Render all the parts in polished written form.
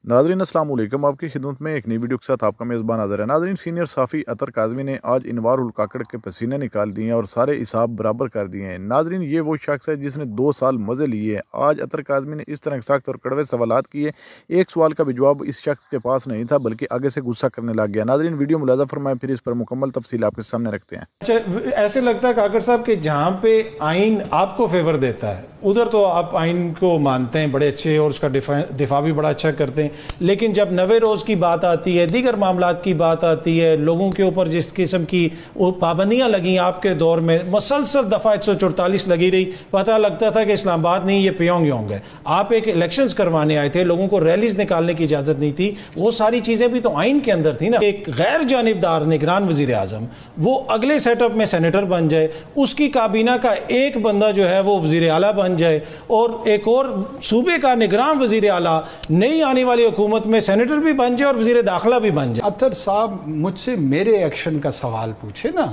नाज़रीन अस्सलाम वालेकुम। आपकी खिदमत में एक नई वीडियो के साथ आपका मेज़बान हाज़िर है। नाज़रीन, सीनियर साफ़ी अतर काज़मी ने आज इनवार उल काकड़ के पसीने निकाल दिए हैं और सारे हिसाब बराबर कर दिए हैं। नाज़रीन, ये वो शख्स है जिसने 2 साल मज़े लिए हैं। आज अतर काज़मी ने इस तरह के सख्त और कड़वे सवालात किए, एक सवाल का भी जवाब इस शख्स के पास नहीं था, बल्कि आगे से गुस्सा करने लग गया। नाज़रीन, वीडियो मुलाज़ा फरमाएं, फिर इस पर मुकम्मल तफसील आपके सामने रखते हैं। अच्छा, ऐसे लगता है काकड़ साहब कि जहाँ पे आइन आपको फेवर देता है उधर तो आप आइन को मानते हैं बड़े अच्छे और उसका दिफा भी बड़ा अच्छा करते हैं, लेकिन जब नवे रोज़ की बात आती है, दीगर मामलात की बात आती है, लोगों के ऊपर जिस किस्म की वो पाबंदियाँ लगी आपके दौर में, मसलसल दफ़ा 144 लगी रही, पता लगता था कि इस्लामाबाद नहीं, ये प्योंग योंग है। आप एक इलेक्शंस करवाने आए थे, लोगों को रैलीज निकालने की इजाज़त नहीं थी, वो सारी चीज़ें भी तो आइन के अंदर थी ना। एक गैर जानिबदार निगरान वज़ीर आज़म वो अगले सेटअप में सेनेटर बन जाए, उसकी काबीना का एक बंदा जो है वो वज़ीर आला बन जाए और एक और सूबे का निगरान वज़ीर आला नई आने वाली हुकूमत में सेनेटर भी बन जाए और वज़ीर दाखिला भी बन जाए। अतर साहब मुझसे मेरे एक्शन का सवाल पूछे ना,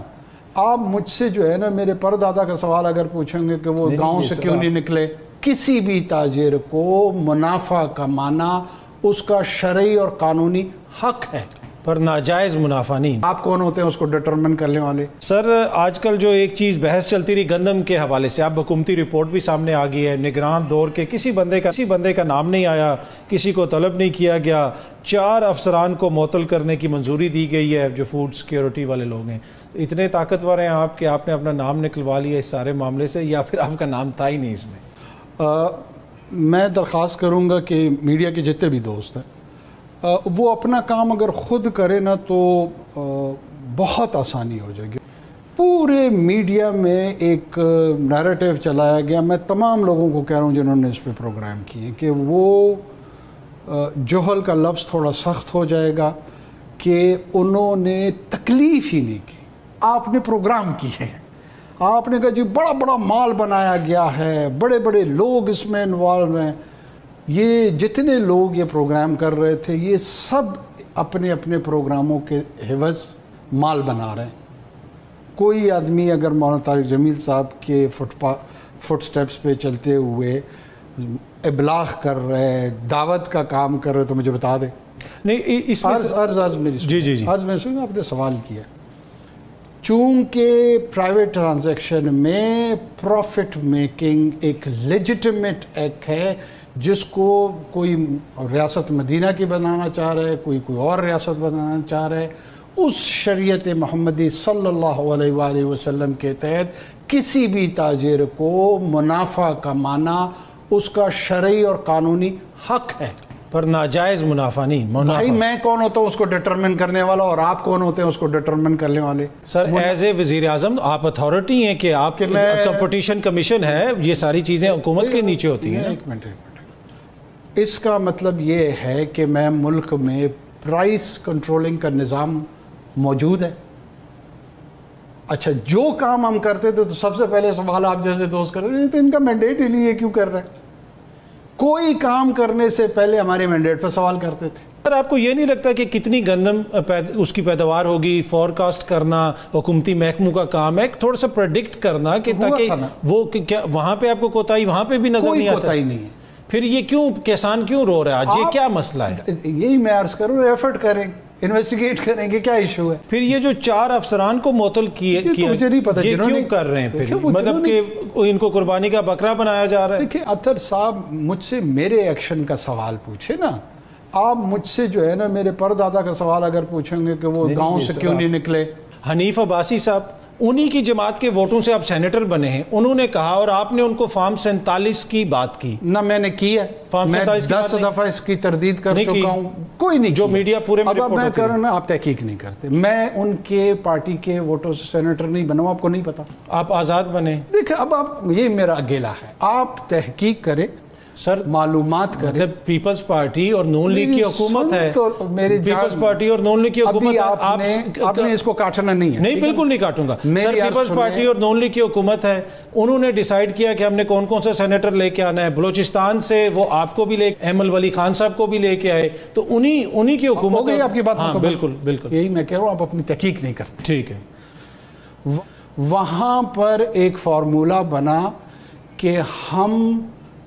आप मुझसे जो है ना मेरे परदादा का सवाल अगर पूछेंगे कि वो गांव से क्यों नहीं निकले। किसी भी ताजिर को मुनाफा कमाना उसका शरई और कानूनी हक है, पर नाजायज़ मुनाफा नहीं। आप कौन होते हैं उसको डिटरमिन करने वाले? सर, आजकल जो एक चीज़ बहस चलती रही गंदम के हवाले से, अब हुकूमती रिपोर्ट भी सामने आ गई है, निगरान दौर के किसी बंदे का नाम नहीं आया, किसी को तलब नहीं किया गया, 4 अफसरान को मुअत्तल करने की मंजूरी दी गई है जो फूड सिक्योरिटी वाले लोग हैं। तो इतने ताकतवर हैं आप कि आपने अपना नाम निकलवा लिया इस सारे मामले से, या फिर आपका नाम था ही नहीं इसमें? मैं दरख्वास्त करूँगा कि मीडिया के जितने भी दोस्त हैं वो अपना काम अगर ख़ुद करे ना तो बहुत आसानी हो जाएगी। पूरे मीडिया में एक नैरेटिव चलाया गया, मैं तमाम लोगों को कह रहा हूँ जिन्होंने इस पे प्रोग्राम किए, कि वो जोहल का लफ्ज़ थोड़ा सख्त हो जाएगा कि उन्होंने तकलीफ़ ही नहीं की, आपने प्रोग्राम किए हैं। आपने कहा जी बड़ा बड़ा माल बनाया गया है, बड़े बड़े लोग इसमें इन्वॉल्व हैं। ये जितने लोग ये प्रोग्राम कर रहे थे ये सब अपने अपने प्रोग्रामों के हिवज़ माल बना रहे हैं। कोई आदमी अगर मौलाना तारिक जमील साहब के फुट स्टेप्स पे चलते हुए इबलाग कर रहे हैं, दावत का काम कर रहे, तो मुझे बता दे। नहीं, इसमें अर्ज मेरी जी अर्ज में सुन, आपने सवाल किया। चूँकि प्राइवेट ट्रांजैक्शन में प्रॉफिट मेकिंग एक लेजिटिमेट एक्ट है जिसको कोई रियासत मदीना की बनाना चाह रहा है, कोई और रियासत बनाना चाह रहा है, उस शरीयत मोहम्मदी सल्लल्लाहु अलैहि वसल्लम के तहत किसी भी ताजिर को मुनाफा कमाना उसका शरई और कानूनी हक है, पर नाजायज़ मुनाफा नहीं। भाई मैं कौन होता हूँ उसको डिटरमिन करने वाला, और आप कौन होते हैं उसको डिटरमिन करने वाले? सर, एज ए वज़ीर आज़म आप अथॉरिटी हैं कि आप कंपटीशन कमीशन है, ये सारी चीज़ें हुकूमत के नीचे होती हैं। एक मिनट, इसका मतलब ये है कि मैं मुल्क में प्राइस कंट्रोलिंग का निज़ाम मौजूद है। अच्छा, जो काम हम करते थे तो सबसे पहले सवाल आप जैसे दोस्त करते थे, तो इनका मैंडेट ही नहीं है, क्यों कर रहे हैं? कोई काम करने से पहले हमारे मैंडेट पर सवाल करते थे। सर, आपको ये नहीं लगता कि कितनी गंदम उसकी पैदावार होगी, फोरकास्ट करना हुकूमती महकमों का काम है, थोड़ा सा प्रेडिक्ट करना कि ताकि वो क्या वहाँ पे आपको कोताही वहाँ पे भी नजर नहीं आता? कोताही नहीं है। फिर ये क्यों, किसान क्यों रो रहा है आज, ये क्या मसला है? यही मैं अर्ज करूँ, एफर्ट करें, इन्वेस्टिगेट करेंगे क्या इशू है। फिर ये जो 4 अफसरान को मुअत्तल किए तो मुझे नहीं पता ये क्यों कर रहे हैं, फिर मतलब कि इनको कुर्बानी का बकरा बनाया जा रहा है। देखिए अतर साहब मुझसे मेरे एक्शन का सवाल पूछे ना, आप मुझसे जो है ना मेरे परदादा का सवाल अगर पूछेंगे कि वो गांव से क्यों नहीं निकले। हनीफ अब्बासी साहब, उन्हीं की जमात के वोटों से आप सेनेटर बने हैं, उन्होंने कहा और आपने उनको फॉर्म 47 की बात की ना। मैंने की है, मैं 10 दफा इसकी तरदीद कर चुका हूं, कोई नहीं जो मीडिया पूरे में अब मैं कर ना, आप तहकीक नहीं करते। मैं उनके पार्टी के वोटों से सेनेटर नहीं बना, आपको नहीं पता, आप आज़ाद बने। देखिए अब आप, ये मेरा अकेला है, आप तहकीक करें सर, मालूमात करें। मतलब पीपल्स पार्टी और नून लीग की हुकूमत है, तो मेरी पीपल्स पार्टी और नून लीग की हुकूमत है, आपने इसको काटना नहीं है। नहीं, बिल्कुल नहीं काटूंगा सर। पीपल्स पार्टी और नून लीग की हुकूमत है, उन्होंने डिसाइड किया कि हमने कौन कौन सा सेनेटर लेके आना है। बलूचिस्तान से वो आपको भी ले, अहमद वली खान साहब को भी लेके आए, तो उन्हीं की हुकूमत हो गई आपकी बात। हाँ, बिल्कुल बिल्कुल, यही मैं कह रहा हूँ, आप अपनी तहकीक नहीं करते। ठीक है, वहाँ पर एक फार्मूला बना कि हम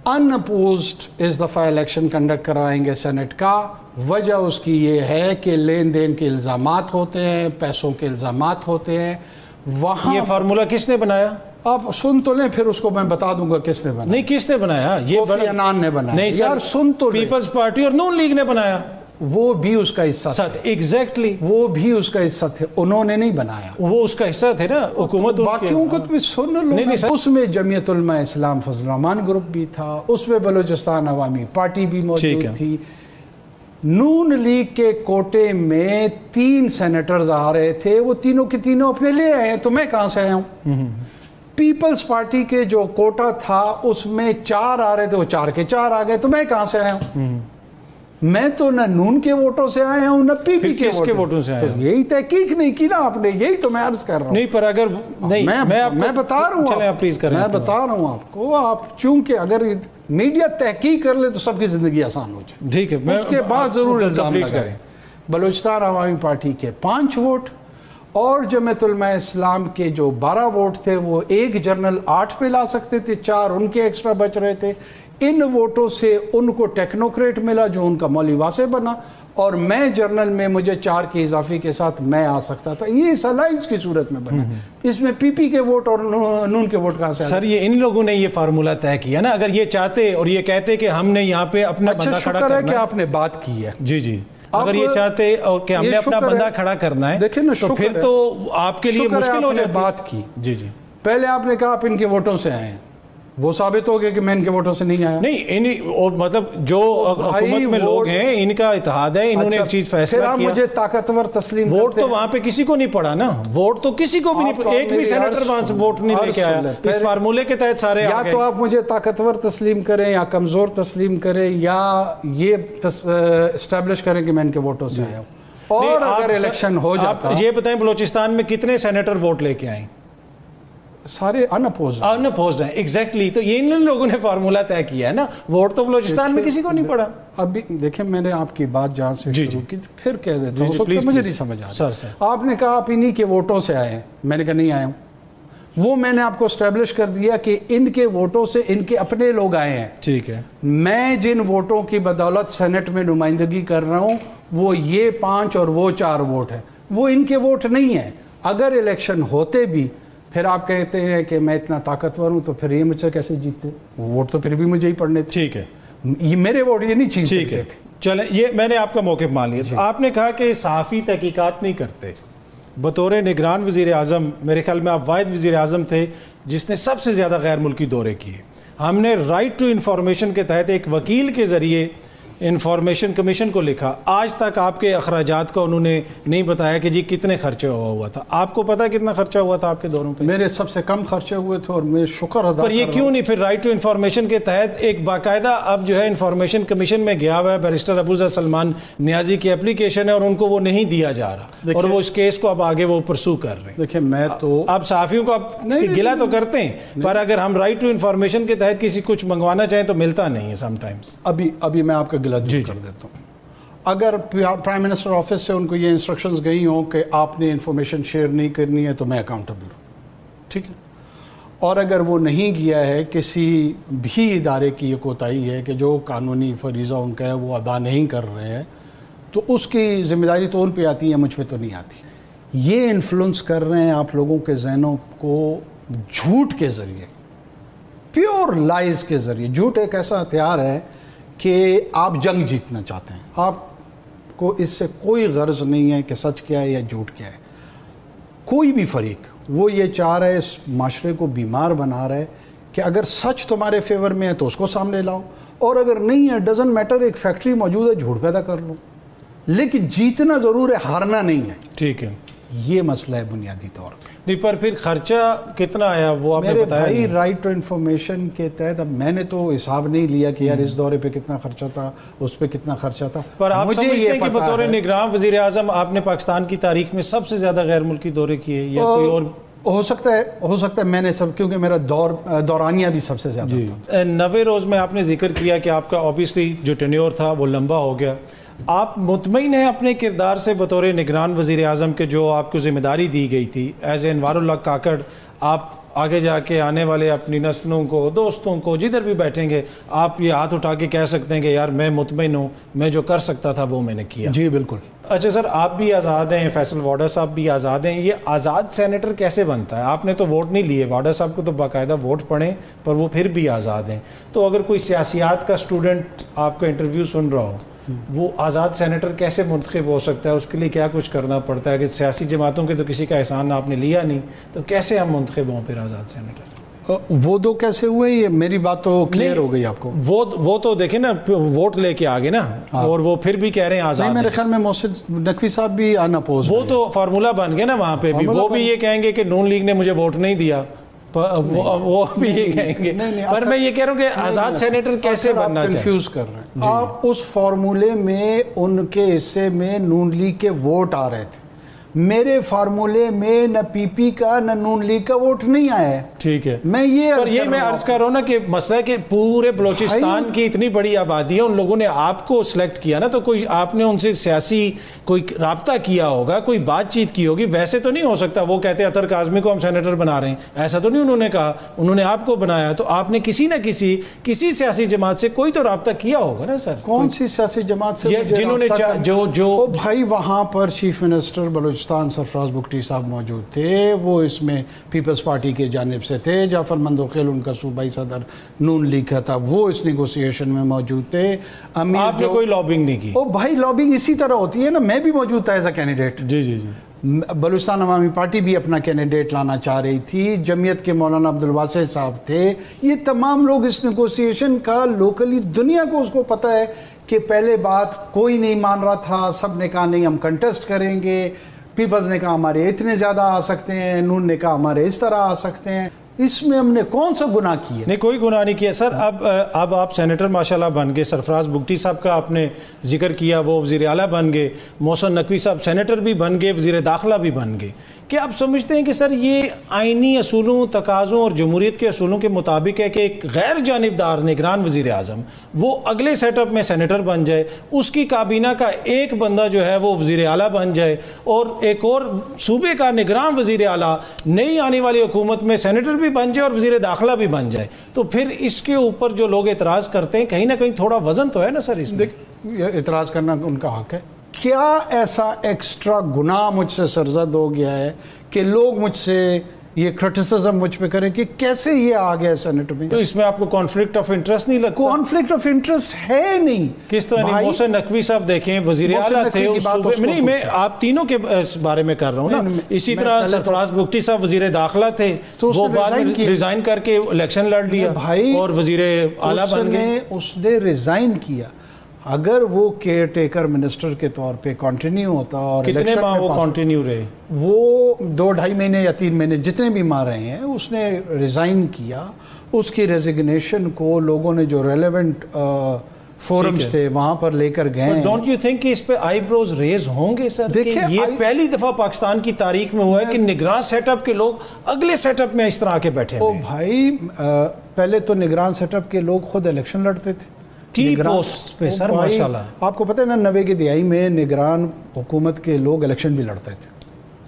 अनअपोज्ड इस दफ़ा इलेक्शन कंडक्ट करवाएंगे सेनेट का। वजह उसकी ये है कि लेन देन के इल्ज़ामात होते हैं, पैसों के इल्ज़ामात होते हैं। वहाँ ये फार्मूला किसने बनाया? आप सुन तो लें, फिर उसको मैं बता दूंगा किसने बनाया। नहीं, किसने बनाया? ये कोफी अन्नान ने बनाया। नहीं यार सुन तो लें। पीपल्स पार्टी और नून लीग ने बनाया। वो भी उसका हिस्सा था। एग्जैक्टली, वो भी उसका हिस्सा थे, उन्होंने नहीं बनाया। वो उसका हिस्सा थे ना, हुकूमत। बाकियों को तो सुन लो। नहीं, उसमें जमीयत उलमा इस्लाम फजल रहमान ग्रुप भी था, उसमें बलूचिस्तान अवामी पार्टी भी मौजूद थी। नून लीग के कोटे में 3 सेनेटर्स आ रहे थे, वो तीनों के तीनों अपने ले आए हैं, तो मैं कहाँ से आया हूँ? पीपल्स पार्टी के जो कोटा था उसमें 4 आ रहे थे, वो 4 के 4 आ गए, तो मैं कहाँ से आया हूँ? मैं तो न नून के वोटों से आया हूँ न पीपी के वोटों से आया हूँ। तो यही तहकीक नहीं की ना आपने, यही तो मैं अर्ज कर रहा हूँ। नहीं, पर अगर नहीं, मैं बता रहा हूँ, चलें आप प्लीज करें। मैं बता रहा हूँ आपको, आप चूंकि अगर मीडिया तहकीक कर ले तो सबकी जिंदगी आसान हो जाए। ठीक है, उसके बाद जरूर इल्जाम लगाएं। बलूचिस्तान अवामी पार्टी के 5 वोट और जमीयत उलमा इस्लाम के जो 12 वोट थे, वो एक जनरल 8 पे ला सकते थे, 4 उनके एक्स्ट्रा बच रहे थे। इन वोटों से उनको टेक्नोक्रेट मिला जो उनका मौली वासे बना, और मैं जर्नल में मुझे 4 के इजाफे के साथ मैं आ सकता था। ये इस अलायंस की सूरत में बना। इसमें पीपी के वोट और नून के वोट कहाँ से? सर, ये इन लोगों ने ये फार्मूला तय किया ना। अगर ये चाहते और ये कहते कि हमने यहाँ पे अपना बंदा खड़ा करना है, कि आपने बात की है। जी जी, अगर ये चाहते और कि हमने अपना बंदा खड़ा करना है, देखिए ना, तो फिर तो आपके लिए मुश्किल हो जाती। बात की। जी जी, पहले आपने कहा आप इनके वोटों से आए हैं, वो साबित हो गया कि मैं इनके वोटों से नहीं आया। नहीं, और मतलब जो हुकूमत में लोग हैं, इनका इत्तेहाद है, इन्होंने एक चीज फैसला किया। मुझे ताकतवर तस्लीम वोट तो वहां पे किसी को नहीं पड़ा ना, वोट तो किसी को भी नहीं, एक भी सेनेटर वहां से वोट नहीं लेके आया इस फार्मूले के तहत सारे। या तो आप मुझे ताकतवर तस्लीम करें या कमजोर तस्लीम करें, या ये एस्टैब्लिश करें कि मैं इनके वोटों से आया हूं। और अगर इलेक्शन हो जाता, ये बताएं बलूचिस्तान में कितने सेनेटर वोट लेके आए? सारे अनअपोज्ड हैं। एग्जैक्टली, तो ये इन लोगों ने फार्मूला तय किया है ना। वोट तो बलूचिस्तान में किसी को नहीं पड़ा। अभी देखें, मैंने आपकी बात जहाँ से शुरू की, फिर कह देता हूँ, मुझे नहीं समझ आ रहा। सर, आपने कहा आप इन्हीं के वोटों से आए हैं, मैंने कहा नहीं आया हूँ। वो मैंने आपको एस्टेब्लिश कर दिया कि इनके वोटों से इनके अपने लोग आए हैं। ठीक है, मैं जिन वोटों की बदौलत सेनेट में नुमाइंदगी कर रहा हूँ, वो ये 5 और वो 4 वोट है, वो इनके वोट नहीं है। अगर इलेक्शन होते भी, फिर आप कहते हैं कि मैं इतना ताकतवर हूं, तो फिर ये मुझसे कैसे जीतते? वोट तो फिर भी मुझे ही पड़ने थे। ठीक है, ये मेरे वोट ये नहीं छीन सकते। ठीक है, चले, ये मैंने आपका मौक़िफ़ मान लिया। आपने कहा कि सहाफ़ी तहकीकात नहीं करते। बतौर निगरान वज़ीर आज़म, मेरे ख्याल में आप वाहिद वज़ीर आज़म थे जिसने सबसे ज़्यादा गैर मुल्की दौरे किए। हमने राइट टू इन्फॉर्मेशन के तहत एक वकील के ज़रिए इंफॉर्मेशन कमीशन को लिखा, आज तक आपके अखराजात का उन्होंने नहीं बताया कि जी कितने खर्चे हुआ था। आपको पता है कितना खर्चा हुआ था आपके दौरों पे? मेरे सबसे कम खर्चे हुए थे और मैं शुक्र अदा पर ये क्यों नहीं फिर राइट टू इन्फॉर्मेशन के तहत एक बाकायदा अब जो है इंफॉर्मेशन कमीशन में गया हुआ है, बैरिस्टर अबूज़र सलमान नियाजी की एप्लीकेशन है और उनको वो नहीं दिया जा रहा और वो इस केस को अब आगे वो परसू कर रहे हैं। देखिए, मैं तो आप सहाफ़ियों को आप गिला तो करते हैं, पर अगर हम राइट टू इन्फॉर्मेशन के तहत किसी कुछ मंगवाना चाहें तो मिलता नहीं है समटाइम्स। अभी मैं आपका गिला कर देता हूँ। अगर प्राइम मिनिस्टर ऑफिस से उनको ये इंस्ट्रक्शंस गई हों कि आपने इंफॉर्मेशन शेयर नहीं करनी है, तो मैं अकाउंटेबल हूँ, ठीक है। और अगर वो नहीं किया है, किसी भी इदारे की ये कोताही है कि जो कानूनी फरीज़ा उनका है वो अदा नहीं कर रहे हैं, तो उसकी ज़िम्मेदारी तो उन पे आती है, मुझ पे तो नहीं आती। ये इन्फ्लुएंस कर रहे हैं आप लोगों के जहनों को झूठ के ज़रिए, प्योर लाइज के ज़रिए। झूठ एक ऐसा हथियार है कि आप जंग जीतना चाहते हैं, आपको इससे कोई गर्ज नहीं है कि सच क्या है या झूठ क्या है। कोई भी फरीक वो ये चाह रहा है, इस माशरे को बीमार बना रहा है कि अगर सच तुम्हारे फेवर में है तो उसको सामने लाओ, और अगर नहीं है, डजंट मैटर, एक फैक्ट्री मौजूद है, झूठ पैदा कर लो, लेकिन जीतना ज़रूर है, हारना नहीं है। ठीक है, ये मसला है बुनियादी तौर पर। नहीं, पर फिर खर्चा कितना आया वो आपने बताया भाई, राइट टू इन्फॉर्मेशन के तहत अब मैंने तो हिसाब नहीं लिया कि यार इस दौरे पे कितना खर्चा था, उस पे कितना खर्चा था। पर आप मुझे समझते ये हैं कि पता बतौर है, निगरान वज़ीर आज़म आपने पाकिस्तान की तारीख में सबसे ज़्यादा गैर मुल्की दौरे किए या कोई और? हो सकता है मैंने सब, क्योंकि मेरा दौरानिया भी सबसे ज़्यादा था। 90 रोज़ में आपने जिक्र किया कि आपका ऑब्वियसली जो टेन्योर था वो लंबा हो गया। आप मुतमईन हैं अपने किरदार से बतौर निगरान वज़ीर आज़म के, जो आपको ज़िम्मेदारी दी गई थी एज ए अनवारुल्लाह काकड़? आप آگے جا کے آنے والے اپنی نسلوں کو، دوستوں کو، جدھر بھی بیٹھیں گے آپ یہ ہاتھ اٹھا کے کہہ سکتے ہیں کہ یار میں مطمئن ہوں، میں جو کر سکتا تھا وہ میں نے کیا. جی بالکل. اچھا سر، آپ بھی آزاد ہیں، فیصل واڈا صاحب بھی آزاد ہیں. یہ آزاد سینیٹر کیسے بنتا ہے؟ آپ نے تو ووٹ نہیں لیے، واڈا صاحب کو تو باقاعدہ ووٹ پڑے، پر وہ پھر بھی آزاد ہیں. تو اگر کوئی سیاسیات کا اسٹوڈنٹ آپ کا انٹرویو سن رہا ہو، وہ آزاد سینیٹر کیسے منتخب ہو سکتا ہے؟ اس کے لیے کیا کچھ کرنا پڑتا ہے؟ کہ سیاسی جماعتوں کے تو کسی کا احسان آپ نے لیا نہیں، تو کیسے ہم منتخب ہوں پھر آزاد سینیٹر؟ وہ دو کیسے ہوئے؟ یہ میری بات تو کلیئر ہو گئی آپ کو. وہ تو دیکھیں نا، ووٹ لے کے آگے نا، اور وہ پھر بھی کہہ رہے ہیں آزاد. میرے خیال میں محسن نقوی صاحب بھی اناپوز، وہ تو فارمولہ بن گیا نا وہاں پہ بھی. وہ بھی یہ کہیں گے کہ نون لیگ نے مجھے ووٹ نہیں دیا، وہ بھی یہ کہیں گے. پر میں یہ کہہ رہا ہوں کہ آزاد سینیٹر کیسے بننا چاہیے. کنفیوز کر رہے ہیں آپ. اس فارمولے میں ان کے حصے میں نون لیگ کے ووٹ آ رہے تھے. میرے فارمولے میں نہ پی پی کا نہ نون لیگ کا ووٹ نہیں آیا ہے. ٹھیک ہے، میں میں عرض کر رہا ہوں نا کہ مسئلہ ہے کہ پورے بلوچستان کی اتنی بڑی آبادی ہے، ان لوگوں نے آپ کو سلیکٹ کیا نا، تو کوئی آپ نے ان سے سیاسی کوئی رابطہ کیا ہوگا، کوئی بات چیت کی ہوگی. ویسے تو نہیں ہو سکتا وہ کہتے اطہر کاظمی کو ہم سینیٹر بنا رہے ہیں، ایسا تو نہیں انہوں نے کہا. انہوں نے آپ کو بنایا، تو آپ نے کسی نہ کسی سیاسی جماعت سے کوئی تو رابطہ کیا ہوگا نا سر. کون سی سیاسی جماعت سے؟ جنہوں نے جو بھائی وہاں پر چیف منسٹر بلوچستان سرفراز بگٹی صاحب موجود تھے، وہ اس میں پیپلز پارٹی کی جانب سے تھے. جعفر مندوخیل ان کا صوبائی صدر نون لیگ کا تھا، وہ اس نیگوسیشن میں موجود تھے. آپ نے کوئی لابنگ نہیں کی؟ بھائی لابنگ اسی طرح ہوتی ہے نا. میں بھی موجود تھا ایز اے کینڈیڈیٹ. جی جی جی. بلوچستان عوامی پارٹی بھی اپنا کینڈیڈیٹ لانا چاہ رہی تھی. جمعیت کے مولانا عبدالواسع صاحب تھے. یہ تمام لوگ اس نیگوسیشن کا لوکلی دنیا کو اس کو پتہ ہے کہ پہلے بات کوئی نہیں مان رہا تھا. سب نے کہا نہیں ہم کنٹیسٹ کریں گے. پیپلز نے کہا ہمارے اتنے زیادہ آ سکتے ہیں، نون نے کہا ہمارے اس طرح آ سکتے ہیں. اس میں ہم نے کون سا گناہ کیا؟ نہیں، کوئی گناہ نہیں کیا سر. اب آپ سینیٹر ماشاءاللہ بن گئے. سرفراز بگٹی صاحب کا آپ نے ذکر کیا، وہ وزیر اعلیٰ بن گئے. محسن نقوی صاحب سینیٹر بھی بن گئے، وزیر داخلہ بھی بن گئے. کیا آپ سمجھتے ہیں کہ سر یہ آئینی اصولوں، تقاضوں اور جمہوریت کے اصولوں کے مطابق ہے کہ ایک غیر جانبدار نگران وزیر اعظم وہ اگلے سیٹ اپ میں سینیٹر بن جائے، اس کی کابینہ کا ایک بندہ جو ہے وہ وزیر اعلیٰ بن جائے، اور ایک اور صوبے کا نگران وزیر اعلیٰ نئی آنے والی حکومت میں سینیٹر بھی بن جائے اور وزیر داخلہ بھی بن جائے؟ تو پھر اس کے اوپر جو لوگ اعتراض کرتے ہیں، کہیں نہ کہیں تھوڑا وزن تو ہے نا سر اس میں. اعتراض کرنا ان کا حق ہے. کیا ایسا ایکسٹرا گناہ مجھ سے سرزد ہو گیا ہے کہ لوگ مجھ سے یہ کرٹیسزم مجھ پہ کریں کہ کیسے یہ آ گیا سینیٹ میں؟ تو اس میں آپ کو کانفلکٹ آف انٹرسٹ نہیں لگتا؟ کانفلکٹ آف انٹرسٹ ہے نہیں. کس طرح نہیں؟ محسن نقوی صاحب دیکھیں وزیر اعلیٰ تھے اس صوبے میں. نہیں، میں آپ تینوں کے بارے میں کر رہا ہوں نا. اسی طرح سرفراز بگٹی صاحب وزیر داخلہ تھے، وہ بعد میں ریزائن کر کے الیکشن لڑ لیا اور وزیر اعلیٰ بن گئے. اس نے ریزائن کیا. اگر وہ کیئر ٹیکر منسٹر کے طور پہ کنٹینیو ہوتا اور کتنے ماہ وہ کنٹینیو رہے؟ وہ 2-2.5 مہینے یا 3 مہینے جتنے بھی ماہ رہے ہیں. اس نے ریزائن کیا. اس کی ریزگنیشن کو لوگوں نے جو ریلیونٹ فورمز تھے وہاں پر لے کر گئے. ڈونٹ یو تھنک کہ اس پہ آئی بروز ریز ہوں گے سر؟ دیکھیں یہ پہلی دفعہ پاکستان کی تاریخ میں ہوا ہے کہ نگران سیٹ اپ کے لوگ اگلے سیٹ اپ میں اس طرح کے بیٹھے ہیں. بھائی پہلے تو نگران سیٹ اپ کے لوگ خود الیکشن لڑتے تھے کی پوسٹ پہ سر. ماشاءاللہ آپ کو پتہ ہے نا 90 کی دہائی میں نگران حکومت کے لوگ الیکشن بھی لڑتے تھے.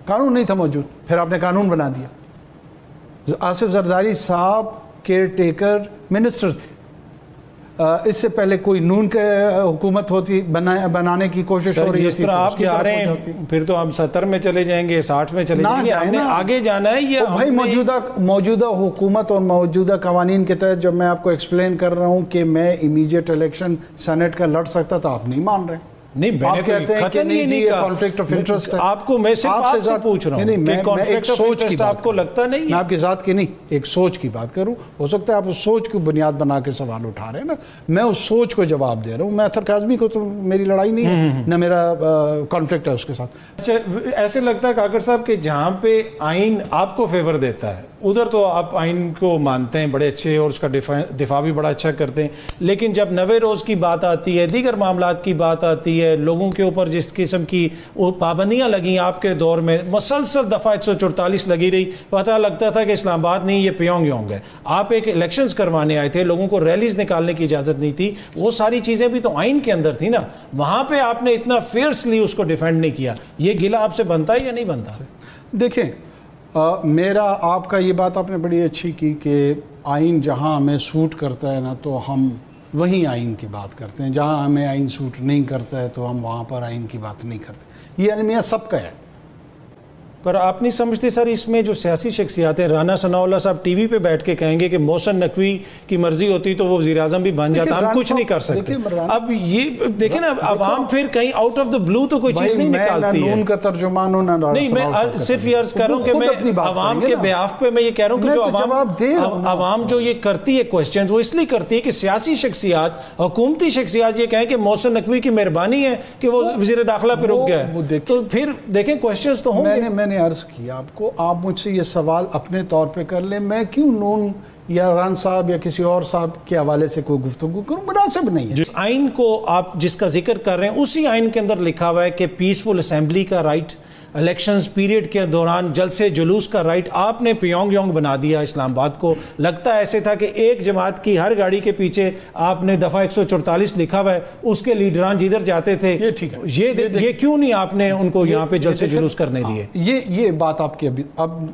قانون نہیں تھا موجود، پھر آپ نے قانون بنا دیا. آصف زرداری صاحب کیئر ٹیکر منسٹر تھے. اس سے پہلے کوئی نون کے حکومت ہوتی بنانے کی کوشش ہو رہی ہے. جس طرح آپ جا رہے ہیں پھر تو ہم 70 میں چلے جائیں گے، 60 میں چلے جائیں گے. ہم نے آگے جانا ہے. یہ بھائی موجودہ حکومت اور موجودہ قوانین کے تحت جب میں آپ کو ایکسپلین کر رہا ہوں کہ میں امیڈیٹ الیکشن سینیٹ کا لڑ سکتا تھا، آپ نہیں مان رہے. نہیں، میں نے قطعاً یہ نہیں کہا. کانفلکٹ آف انٹرسٹ آپ کو میں صرف آپ سے پوچھ رہا ہوں کہ کانفلکٹ آف انٹرسٹ آپ کو لگتا نہیں؟ میں آپ کی ذات کی نہیں، ایک سوچ کی بات کروں. ہو سکتا ہے آپ اس سوچ کی بنیاد بنا کے سوال اٹھا رہے ہیں نا. میں اس سوچ کو جواب دے رہا ہوں. میں اطہر کاظمی کو تو میری لڑائی نہیں ہے، نہ میرا کانفلکٹ ہے اس کے ساتھ. اچھا، ایسے لگتا ہے کاکڑ صاحب کہ جہاں پہ آئین آپ کو فیور دیتا ہے ادھر تو آپ آئین کو مانتے ہیں بڑے اچھے اور اس کا دفاع بھی بڑا اچھا کرتے ہیں، لیکن جب 90 روز کی بات آتی ہے، دیگر معاملات کی بات آتی ہے، لوگوں کے اوپر جس قسم کی وہ پابندیاں لگیں آپ کے دور میں، مسلسل دفعہ 144 لگی رہی، پتہ لگتا تھا کہ اسلام آباد نہیں، یہ پیونگ یونگ ہے. آپ ایک الیکشنز کروانے آئے تھے، لوگوں کو ریلیز نکالنے کی اجازت نہیں تھی. وہ ساری چیزیں بھی تو آئین کے اندر تھی نا. وہاں پہ آپ نے اتنا فیئرسلی اس کو ڈیفینڈ نہیں کیا. یہ گلہ آپ سے بنتا ہے یا نہیں بنتا؟ دیکھیں میرا آپ کا یہ بات آپ نے بڑی اچھی کی کہ آئین جہاں ہمیں سوٹ کرتا ہے نا تو ہم وہیں آئین کی بات کرتے ہیں، جہاں ہمیں آئین سوٹ نہیں کرتا ہے تو ہم وہاں پر آئین کی بات نہیں کرتے. یہ المیہ سب کا ہے. پر آپ نہیں سمجھتے سر اس میں جو سیاسی شخصیات ہیں، رانا ثناء اللہ صاحب ٹی وی پہ بیٹھ کے کہیں گے کہ محسن نقوی کی مرضی ہوتی تو وہ وزیر اعظم بھی بن جاتا، ہم کچھ نہیں کر سکتے. اب یہ دیکھیں نا، عوام پھر کہیں آؤٹ آف دا بلو تو کوئی چیز نہیں نکالتی ہے. نون کا ترجمان ہوں، نہیں، میں صرف یہ عرض کر رہا ہوں کہ میں عوام کے بیاف پہ میں یہ کہہ رہا ہوں کہ جو عوام جو یہ کرتی ہے کوسچنز، وہ اس لیے کرتی ہے کہ سیاسی شخصیات، حکومتی شخصیات یہ کہیں کہ محسن نقوی کی مہربانی ہے کہ وہ وزیر داخلہ پہ رک گیا ہے، تو پھر دیکھیں کوسچنز تو ہوں گے. میں نے عرض کیا آپ کو، آپ مجھ سے یہ سوال اپنے طور پہ کر لیں، میں کیوں نون یا ران صاحب یا کسی اور صاحب کے حوالے سے کوئی گفتگو کروں؟ مناسب نہیں ہے. جس آئین کو آپ جس کا ذکر کر رہے ہیں، اسی آئین کے اندر لکھا ہوا ہے کہ پیسفل اسمبلی کا رائٹ، الیکشنز پیریڈ کے دوران جلسے جلوس کا رائٹ. آپ نے پیونگ یونگ بنا دیا اسلام آباد کو. لگتا ایسے تھا کہ ایک جماعت کی ہر گاڑی کے پیچھے آپ نے دفعہ 144 لکھا ہوا ہے، اس کے لیڈران جدھر جاتے تھے. یہ کیوں نہیں آپ نے ان کو یہاں پہ جلسے جلوس کرنے دیے؟ یہ بات آپ کی اب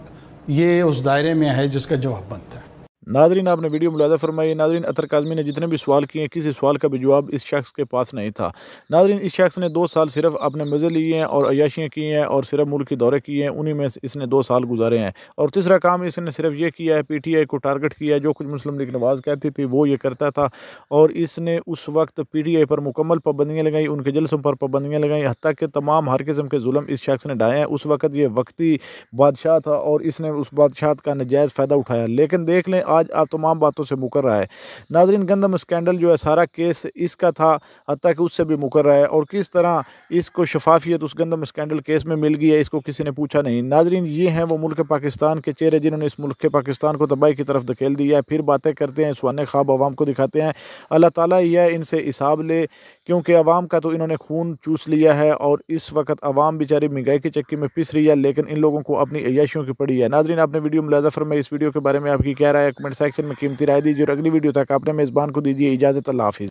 یہ اس دائرے میں ہے جس کا جواب بنتا ہے. ناظرین، آپ نے ویڈیو ملاحظہ فرمائی. ناظرین، اطہر کاظمی نے جتنے بھی سوال کیے ہیں، کسی سوال کا بھی جواب اس شخص کے پاس نہیں تھا. ناظرین، اس شخص نے 2 سال صرف اپنے مزے لیے ہیں اور عیاشیاں کی ہیں اور صرف ملک کے دورے کیے ہیں، انہی میں اس نے 2 سال گزارے ہیں. اور تیسرا کام اس نے صرف یہ کیا ہے، پی ٹی آئی کو ٹارگٹ کیا ہے. جو کچھ مسلم لیگ نواز کہتی تھی وہ یہ کرتا تھا، اور اس نے اس وقت پی ٹی آئی پر مکمل پابندیاں لگائیں، ان کے جلسوں پر پابندیاں لگائیں، حتیٰ کہ تمام ہر قسم کے ظلم اس شخص نے ڈھائے ہیں. اس وقت یہ وقتی بادشاہ تھا اور اس نے اس بادشاہت کا ناجائز فائدہ اٹھایا. لیکن دیکھ لیں آج آپ تمام باتوں سے مکر رہا ہے. ناظرین، گندم اسکینڈل جو ہے سارا کیس اس کا تھا، حتیٰ کہ اس سے بھی مکر رہا ہے. اور کس طرح اس کو شفافیت اس گندم اسکینڈل کیس میں مل گئی ہے، اس کو کسی نے پوچھا نہیں. ناظرین، یہ ہیں وہ ملک پاکستان کے چہرے جنہوں نے اس ملک کے پاکستان کو تباہی کی طرف دھکیل دیا ہے. پھر باتیں کرتے ہیں، سوانے خواب عوام کو دکھاتے ہیں. اللہ تعالیٰ یہ ان سے حساب لے، کیونکہ عوام کا تو انہوں نے خون چوس لیا ہے اور اس وقت عوام بیچاری مہنگائی کی چکی میں پس رہی ہے، لیکن ان لوگوں کو اپنی عیاشیوں کی پڑی ہے. ناظرین، آپ نے ویڈیو ملاحظہ فرمائی. اس ویڈیو کے بارے میں آپ کی کیا رائے ہے؟ کمنٹ سیکشن میں قیمتی رائے دیجیے، اور اگلی ویڈیو تک آپ نے میزبان کو دیجیے اجازت. اللہ حافظ.